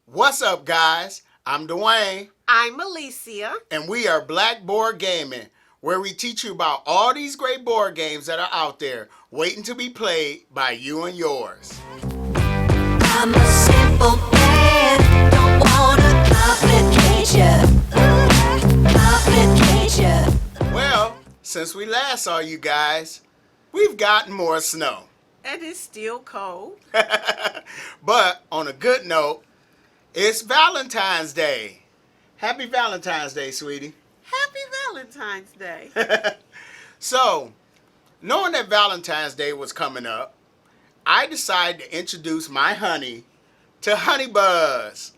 What's up, guys? I'm Dwayne, I'm Alicia. and we are Blackboard Gaming, where we teach you about all these great board games that are out there waiting to be played by you and yours. I'm a simple man, don't wanna complicate ya, complicate ya. Well, since we last saw you guys, we've gotten more snow. And it's still cold. But on a good note, it's Valentine's Day. Happy Valentine's Day, sweetie. Happy Valentine's Day. So, knowing that Valentine's Day was coming up, I decided to introduce my honey to Honey Buzz.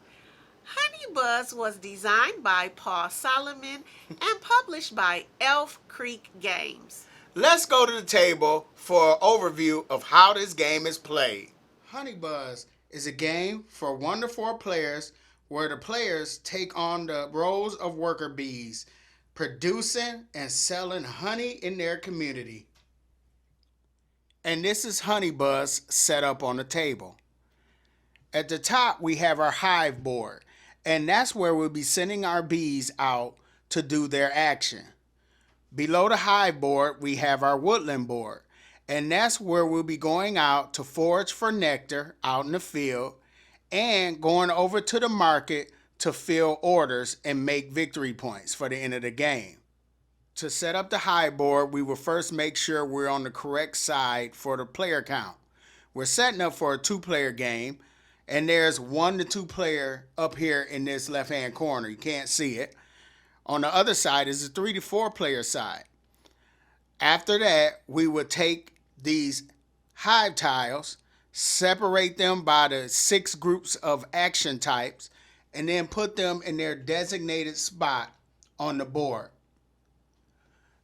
Honey Buzz was designed by Paul Solomon and published by Elf Creek Games. Let's go to the table for an overview of how this game is played. Honey Buzz is a game for 1 to 4 players where the players take on the roles of worker bees, producing and selling honey in their community. And this is Honey Buzz set up on the table. At the top, we have our hive board, and that's where we'll be sending our bees out to do their action. Below the hive board, we have our woodland board, and that's where we'll be going out to forage for nectar out in the field and going over to the market to fill orders and make victory points for the end of the game. To set up the hive board, we will first make sure we're on the correct side for the player count. We're setting up for a 2-player game, and there's 1 to 2 player up here in this left-hand corner. You can't see it. On the other side is a 3 to 4 player side. After that, we would take these hive tiles, separate them by the 6 groups of action types, and then put them in their designated spot on the board.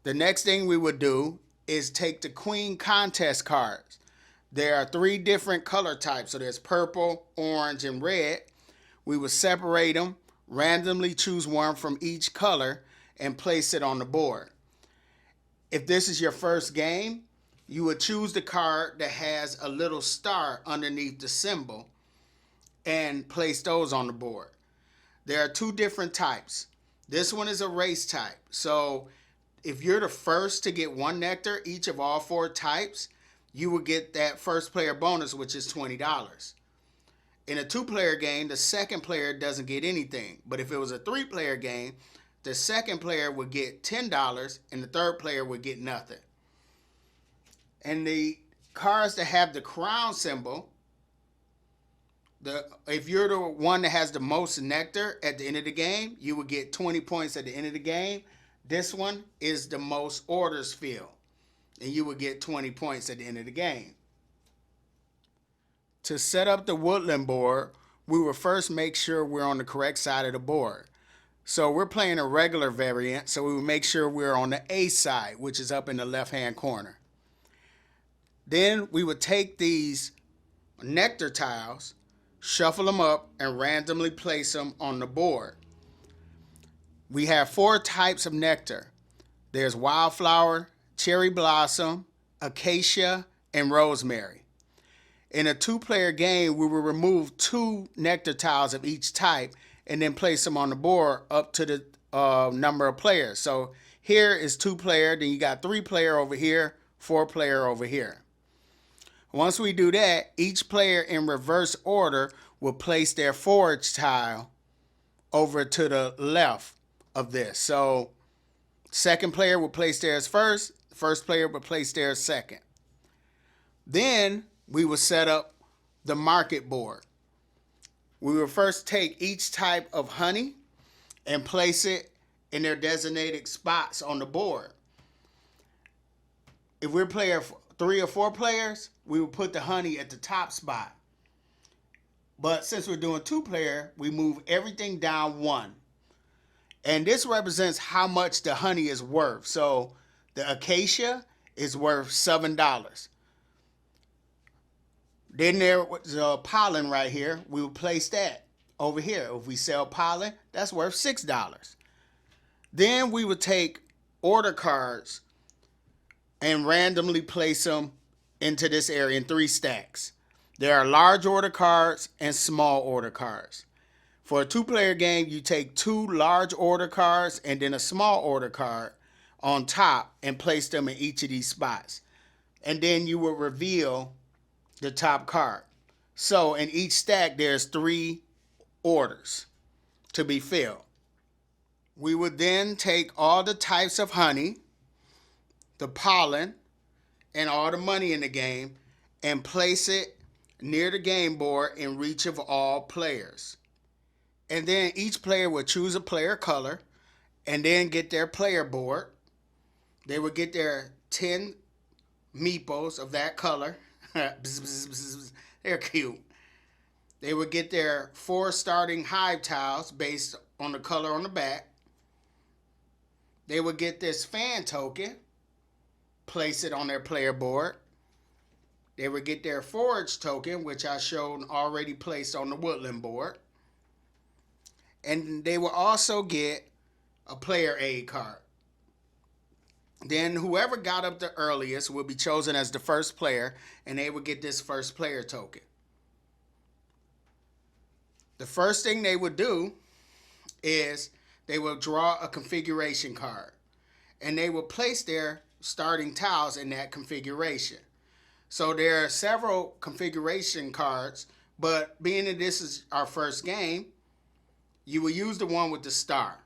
The next thing we would do is take the queen contest cards. There are 3 different color types, so there's purple, orange, and red. We would separate them, randomly choose one from each color, and place it on the board. If this is your first game, you would choose the card that has a little star underneath the symbol and place those on the board. There are 2 different types. This one is a race type. So if you're the first to get 1 nectar each of all 4 types, you will get that first player bonus, which is $20. In a 2-player game, the second player doesn't get anything. But if it was a 3-player game, the second player would get $10 and the third player would get nothing. And the cards that have the crown symbol, if you're the one that has the most nectar at the end of the game, you would get 20 points at the end of the game. This one is the most orders filled, and you would get 20 points at the end of the game. To set up the woodland board, we will first make sure we're on the correct side of the board. So we're playing a regular variant, so we will make sure we're on the A side, which is up in the left-hand corner. Then we would take these nectar tiles, shuffle them up, and randomly place them on the board. We have 4 types of nectar. There's wildflower, cherry blossom, acacia, and rosemary. In a 2-player game, we will remove 2 nectar tiles of each type and then place them on the board up to the number of players. So here is 2-player, then you got 3-player over here, 4-player over here. Once we do that, each player in reverse order will place their forage tile over to the left of this. So second player will place theirs first, first player will place theirs second. Then we will set up the market board. We will first take each type of honey and place it in their designated spots on the board. If we're playing 3 or 4 players, we will put the honey at the top spot. But since we're doing 2-player, we move everything down 1. And this represents how much the honey is worth. So the acacia is worth $7. Then there was pollen right here. We will place that over here. If we sell pollen, that's worth $6. Then we would take order cards and randomly place them into this area in 3 stacks. There are large order cards and small order cards. For a 2-player game, you take 2 large order cards and then a small order card on top and place them in each of these spots. And then you will reveal the top card. So in each stack, there's 3 orders to be filled. We would then take all the types of honey, the pollen, and all the money in the game and place it near the game board in reach of all players. And then each player would choose a player color and then get their player board. They would get their 10 meeples of that color. They're cute. They would get their 4 starting hive tiles based on the color on the back. They would get this fan token, place it on their player board. They would get their forage token, which I showed already placed on the woodland board. And they will also get a player aid card. Then whoever got up the earliest will be chosen as the first player, and they will get this first player token. The first thing they would do is they will draw a configuration card, and they will place their starting tiles in that configuration. So there are several configuration cards, but being that this is our first game, you will use the one with the star.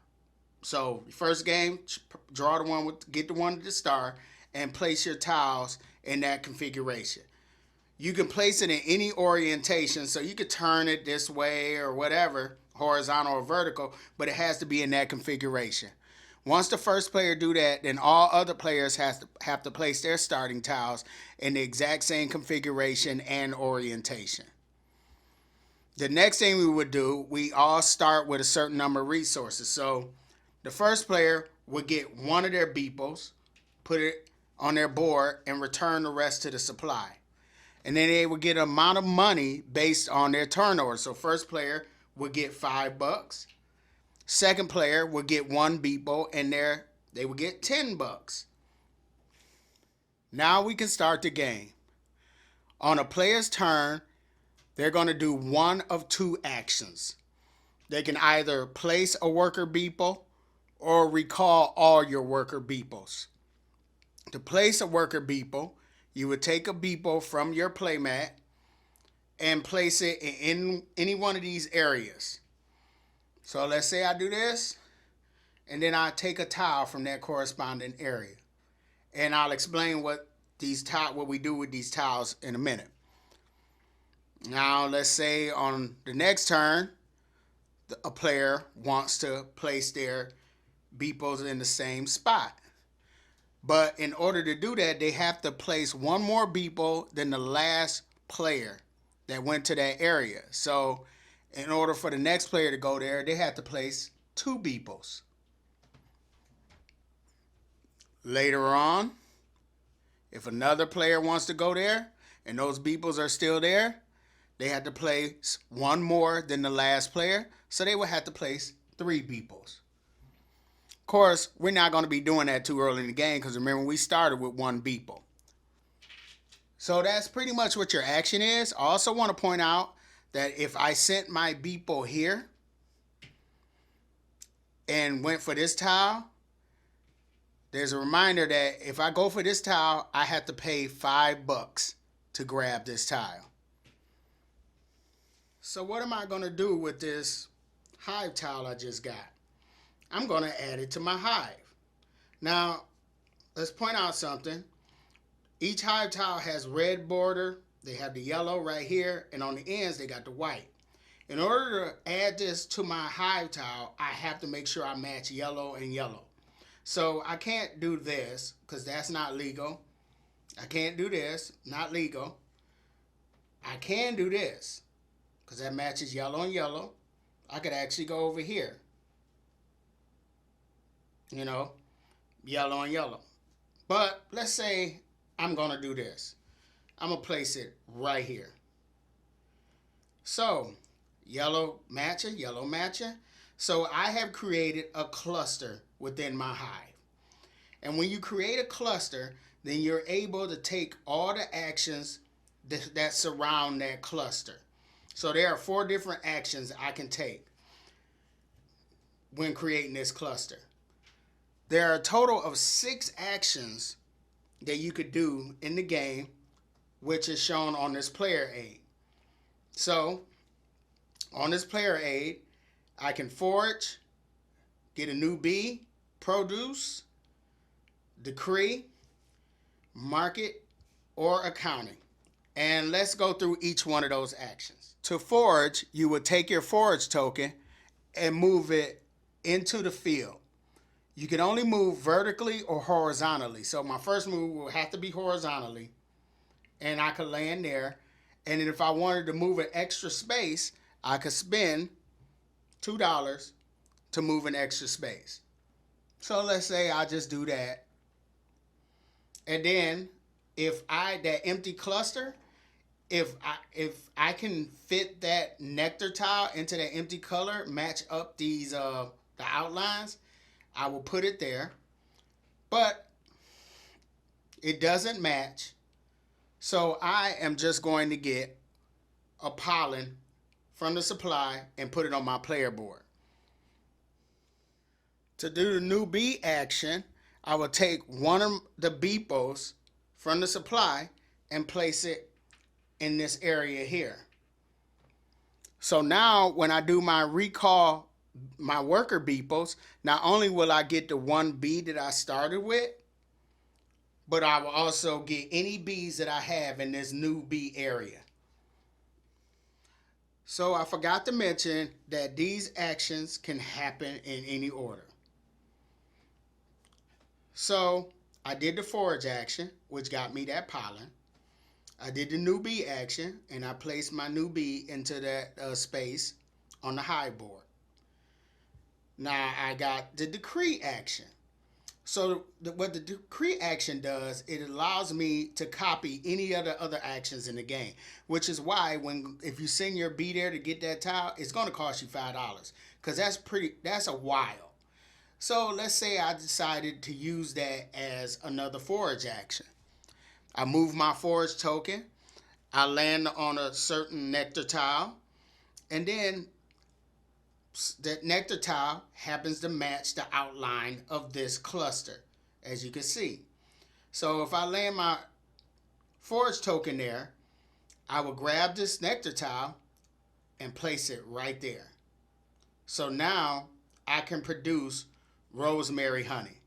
So first game, draw the one get the one with the star and place your tiles in that configuration. You can place it in any orientation, so you could turn it this way or whatever, horizontal or vertical, but it has to be in that configuration. Once the first player do that, then all other players have to place their starting tiles in the exact same configuration and orientation. The next thing we would do, we all start with a certain number of resources. So the first player would get one of their beeples, put it on their board, and return the rest to the supply. And then they would get an amount of money based on their turnover. So first player would get $5. Second player would get 1 beeple, and they would get $10. Now we can start the game. On a player's turn, they're going to do one of 2 actions. They can either place a worker beeple or recall all your worker beeples. To place a worker beeple, you would take a beeple from your playmat and place it in any one of these areas. So let's say I do this, and then I take a tile from that corresponding area. And I'll explain what we do with these tiles in a minute. Now, let's say on the next turn, a player wants to place their beeples in the same spot. But in order to do that, they have to place one more beeple than the last player that went to that area. So in order for the next player to go there, they have to place 2 beeples. Later on, if another player wants to go there and those beeples are still there, they had to place one more than the last player, so they would have to place 3 beeples. Of course, we're not going to be doing that too early in the game because remember, we started with 1 beeple. So that's pretty much what your action is. I also want to point out that if I sent my beeple here and went for this tile, there's a reminder that if I go for this tile, I have to pay $5 to grab this tile. So what am I going to do with this hive tile I just got? I'm going to add it to my hive. Now, let's point out something. Each hive tile has red border. They have the yellow right here, and on the ends, they got the white. In order to add this to my hive tile, I have to make sure I match yellow and yellow. So I can't do this because that's not legal. I can't do this, not legal. I can do this because that matches yellow and yellow. I could actually go over here. You know, yellow and yellow. But let's say I'm going to do this. I'm going to place it right here. So, yellow matching, yellow matching. So I have created a cluster within my hive. And when you create a cluster, then you're able to take all the actions that surround that cluster. So there are 4 different actions I can take. when creating this cluster. There are a total of 6 actions that you could do in the game, which is shown on this player aid. So, on this player aid, I can forage, get a new bee, produce, decree, market, or accounting. And let's go through each one of those actions. To forage, you would take your forage token and move it into the field. You can only move vertically or horizontally. So my first move will have to be horizontally, and I could land there. And then if I wanted to move an extra space, I could spend $2 to move an extra space. So let's say I just do that. And then if that empty cluster, if I can fit that nectar tile into that empty color, match up these the outlines, I will put it there. But it doesn't match. So I am just going to get a pollen from the supply and put it on my player board. To do the new bee action, I will take one of the beepos from the supply and place it in this area here. So now when I do my recall, my worker beepos, not only will I get the one bee that I started with, but I will also get any bees that I have in this new bee area. So I forgot to mention that these actions can happen in any order. So I did the forage action, which got me that pollen. I did the new bee action, and I placed my new bee into that space on the high board. Now I got the decree action. So what the decree action does, it allows me to copy any of the other actions in the game, which is why if you send your bee there to get that tile, it's going to cost you $5 because that's a while. So let's say I decided to use that as another forage action. I move my forage token, I land on a certain nectar tile, and then that nectar tile happens to match the outline of this cluster, as you can see. So if I land my forage token there, I will grab this nectar tile and place it right there. So now I can produce rosemary honey.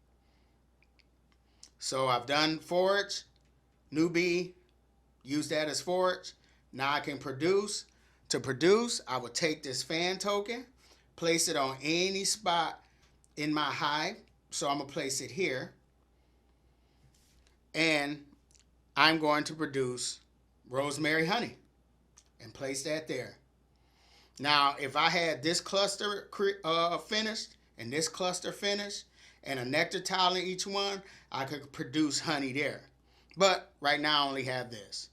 So I've done forage, new bee, use that as forage. Now I can produce. To produce, I will take this fan token, place it on any spot in my hive. So I'm going to place it here. And I'm going to produce rosemary honey and place that there. Now, if I had this cluster finished and this cluster finished and a nectar tile in each one, I could produce honey there. But right now I only have this.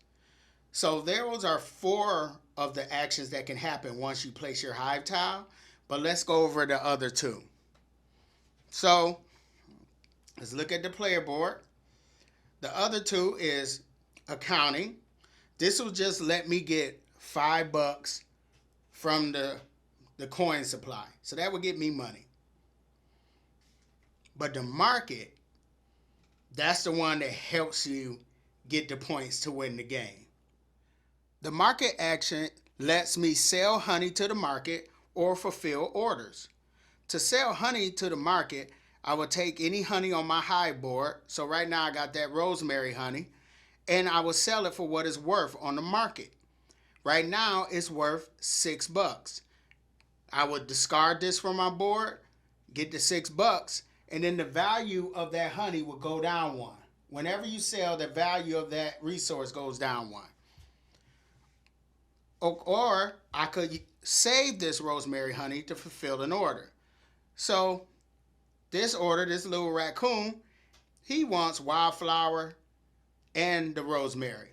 So those are 4 of the actions that can happen once you place your hive tile. But let's go over the other 2. So let's look at the player board. The other 2 is accounting. This will just let me get $5 from the coin supply. So that will get me money. But the market, that's the one that helps you get the points to win the game. The market action lets me sell honey to the market or fulfill orders. To sell honey to the market, I will take any honey on my hive board. So right now I got that rosemary honey, and I will sell it for what it's worth on the market. Right now it's worth $6. I would discard this from my board, get the $6, and then the value of that honey will go down 1. Whenever you sell, the value of that resource goes down 1. Or I could save this rosemary honey to fulfill an order. So this order, this little raccoon, he wants wildflower and the rosemary.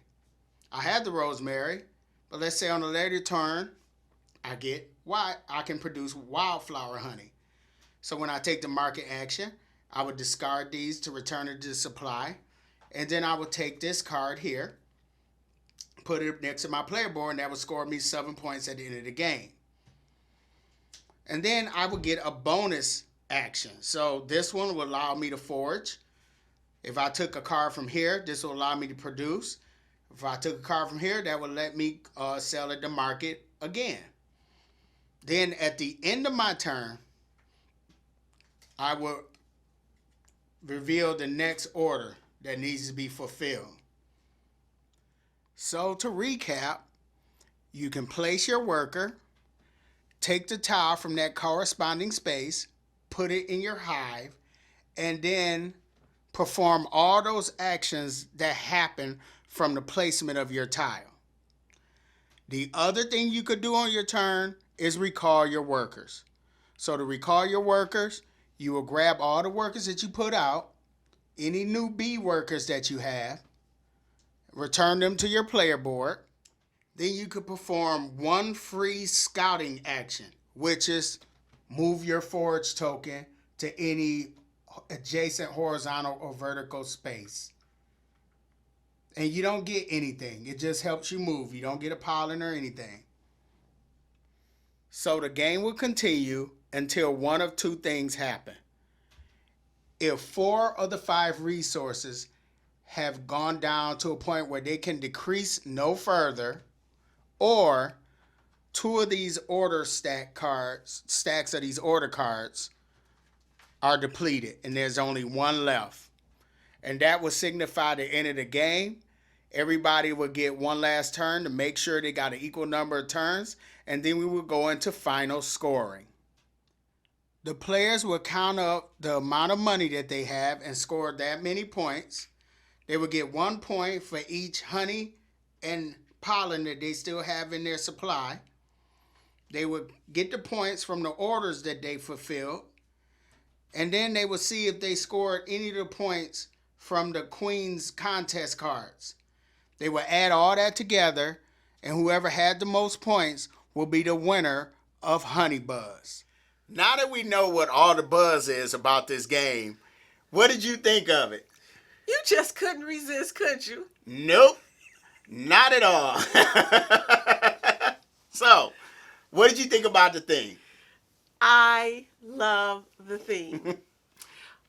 I have the rosemary, but let's say on a later turn, I can produce wildflower honey. So when I take the market action, I would discard these to return it to the supply. And then I would take this card here, put it next to my player board, and that would score me 7 points at the end of the game. And then I would get a bonus action. So this one will allow me to forge. If I took a card from here, this will allow me to produce. If I took a card from here, that would let me sell at the market again. Then at the end of my turn, I will reveal the next order that needs to be fulfilled. So to recap, you can place your worker, take the tile from that corresponding space, put it in your hive, and then perform all those actions that happen from the placement of your tile. The other thing you could do on your turn is recall your workers. So to recall your workers, you will grab all the workers that you put out, any new bee workers that you have, return them to your player board. Then you could perform one free scouting action, which is move your forage token to any adjacent horizontal or vertical space. And you don't get anything. It just helps you move. You don't get a pollen or anything. So the game will continue until one of two things happen. If 4 of the 5 resources have gone down to a point where they can decrease no further, or 2 of these order stacks of these order cards are depleted and there's only 1 left. And that will signify the end of the game. Everybody will get one last turn to make sure they got an equal number of turns, and then we will go into final scoring. The players will count up the amount of money that they have and score that many points. They will get 1 point for each honey and pollen that they still have in their supply. They will get the points from the orders that they fulfilled. And then they will see if they scored any of the points from the Queen's contest cards. They will add all that together, and whoever had the most points will be the winner of Honey Buzz. Now that we know what all the buzz is about this game, what did you think of it? You just couldn't resist, could you? Nope, not at all. So, what did you think about the theme? I love the theme.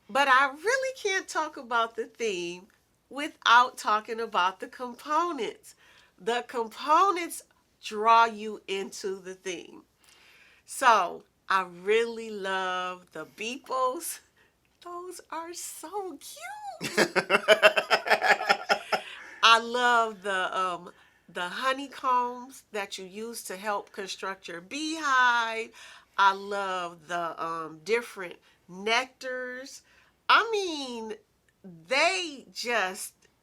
But I really can't talk about the theme without talking about the components. The components draw you into the theme. So, I really love the beeples. Those are so cute. I love the honeycombs that you use to help construct your beehive. I love the different nectars. I mean,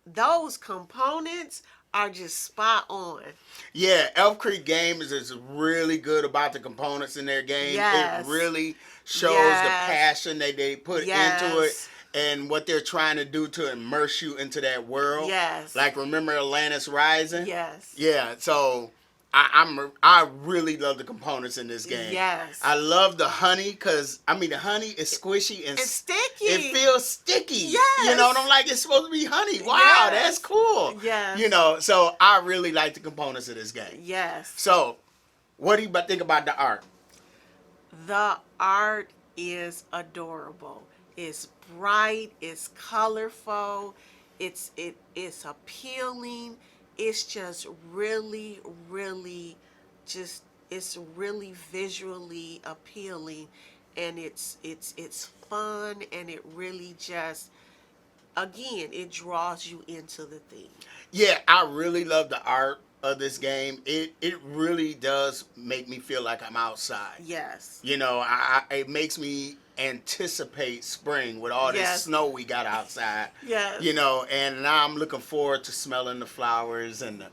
those components are just spot on. Yeah, Elf Creek Games is really good about the components in their game. Yes. It really shows Yes. the passion that they put Yes. into it and what they're trying to do to immerse you into that world. Yes. Like, remember Atlantis Rising? Yes. Yeah, so I really love the components in this game. Yes. I love the honey because, the honey is squishy and It's sticky. It feels sticky. Yes. You know, and I'm like, it's supposed to be honey. Wow, Yes. that's cool. Yes. You know, so I really like the components of this game. Yes. So, what do you think about the art? The art is adorable. It's bright, it's colorful, it's appealing. It's just really, really it's really visually appealing, and it's fun, and it really just, again, it draws you into the theme. Yeah, I really love the art of this game. It really does make me feel like I'm outside. Yes. You know, it makes me anticipate spring with all this Yes. snow we got outside. Yes. You know, and now I'm looking forward to smelling the flowers and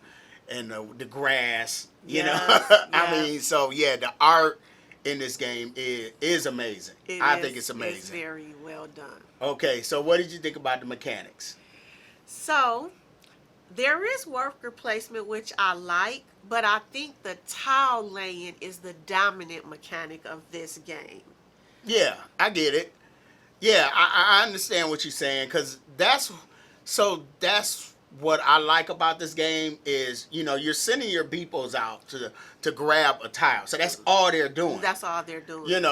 the grass. You know, Yes, I yes. mean, so yeah, the art in this game is amazing. I think it's It's amazing. very well done. Okay, so what did you think about the mechanics? So, there is worker placement, which I like, but I think the tile laying is the dominant mechanic of this game. Yeah, I get it. Yeah, I understand what you're saying because that's what I like about this game is, you're sending your beepos out to grab a tile. So that's all they're doing. That's all they're doing.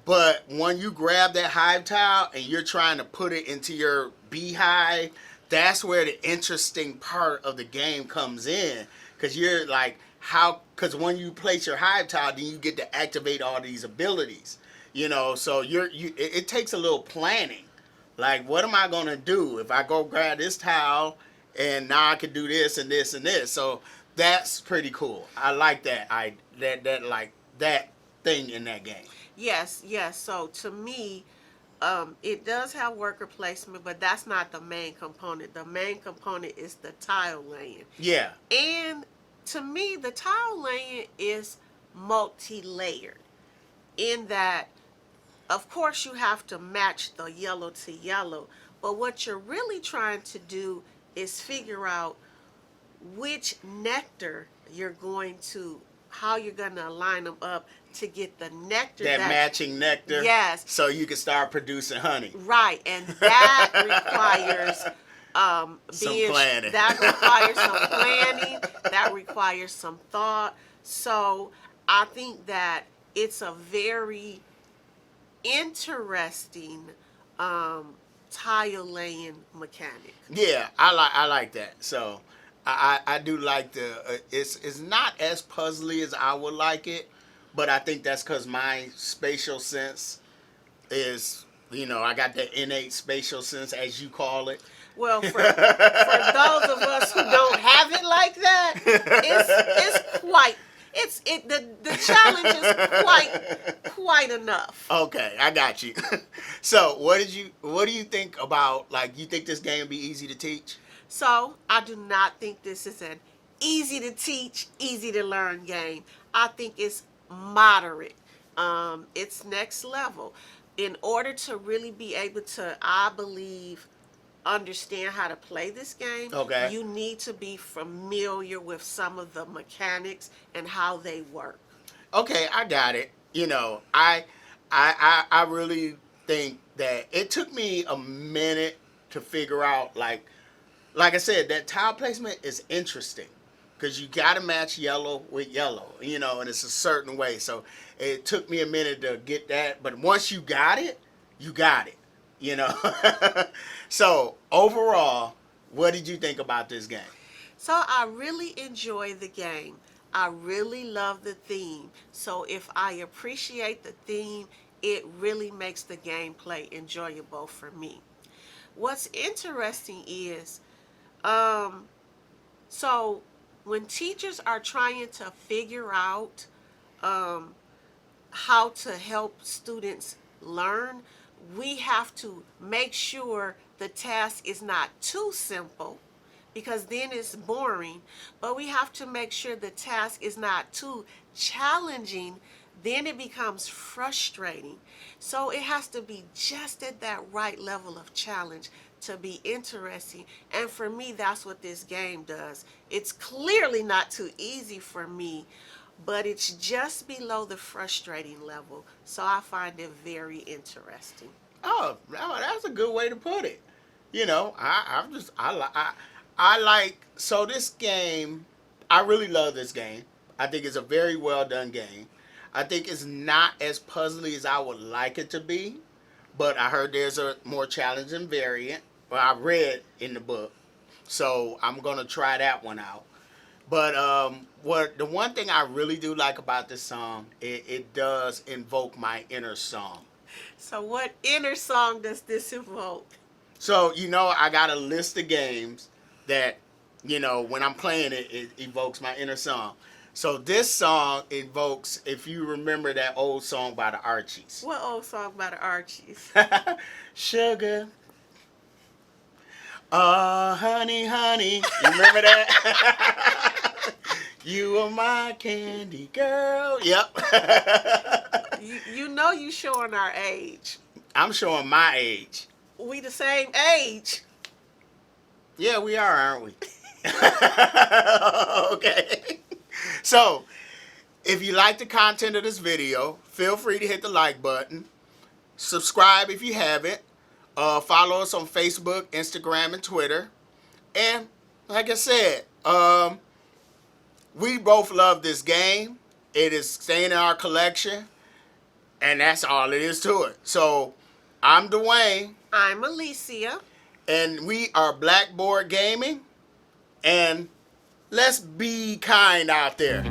But when you grab that hive tile and you're trying to put it into your beehive, that's where the interesting part of the game comes in. Because you're like, because when you place your hive tile, then you get to activate all these abilities. So it takes a little planning. Like, what am I going to do if I go grab this tile and now I can do this and this and this? So that's pretty cool. I like that. That thing in that game. Yes, yes. So to me, it does have worker placement, but that's not the main component. The main component is the tile laying. Yeah. And to me, the tile laying is multi-layered in that, of course, you have to match the yellow to yellow, but what you're really trying to do is figure out which nectar how you're going to line them up to get the nectar that matching nectar. Yes. So you can start producing honey. Right, and that requires some planning. That requires some planning. That requires some thought. So I think that it's a very interesting tile laying mechanic. Yeah, I like that. So I do like it's not as puzzly as I would like it, but I think that's because my spatial sense is, I got that innate spatial sense, as you call it. Well, for those of us who don't have it like that, the challenge is quite enough. Okay, I got you. So what do you think about, like, you think this game be easy to teach? So I do not think this is an easy to teach, easy to learn game. I think it's moderate. It's next level. In order to really be able to, I believe, understand how to play this game, okay, you need to be familiar with some of the mechanics and how they work. Okay, I got it. I really think that it took me a minute to figure out, like I said, that tile placement is interesting because you got to match yellow with yellow, and it's a certain way. So it took me a minute to get that, but once you got it, you got it. So overall, what did you think about this game? So I really enjoy the game. I really love the theme. So if I appreciate the theme, it really makes the gameplay enjoyable for me. What's interesting is, so when teachers are trying to figure out how to help students learn, we have to make sure the task is not too simple, because then it's boring, but we have to make sure the task is not too challenging, then it becomes frustrating. So it has to be just at that right level of challenge to be interesting. And for me, that's what this game does. It's clearly not too easy for me, but it's just below the frustrating level. So I find it very interesting. Oh, that's a good way to put it. I like, so this game, I really love this game. I think it's a very well done game. I think it's not as puzzly as I would like it to be, but I heard there's a more challenging variant. Well, I read in the book, so I'm gonna try that one out. But the one thing I really do like about this song, it does invoke my inner song. So what inner song does this evoke? So, I got a list of games that, when I'm playing it, it evokes my inner song. So this song evokes, if you remember that old song by the Archies. What old song by the Archies? Sugar. Oh, honey, honey. You remember that? You are my candy girl. Yep. You showing our age. I'm showing my age. We the same age. Yeah, we are, aren't we? Okay. So, if you like the content of this video, feel free to hit the like button. Subscribe if you haven't. Follow us on Facebook, Instagram, and Twitter. And like I said, we both love this game. It is staying in our collection, and that's all it is to it. So, I'm Dwayne, I'm Alicia. and we are Blackboard Gaming, and let's be kind out there.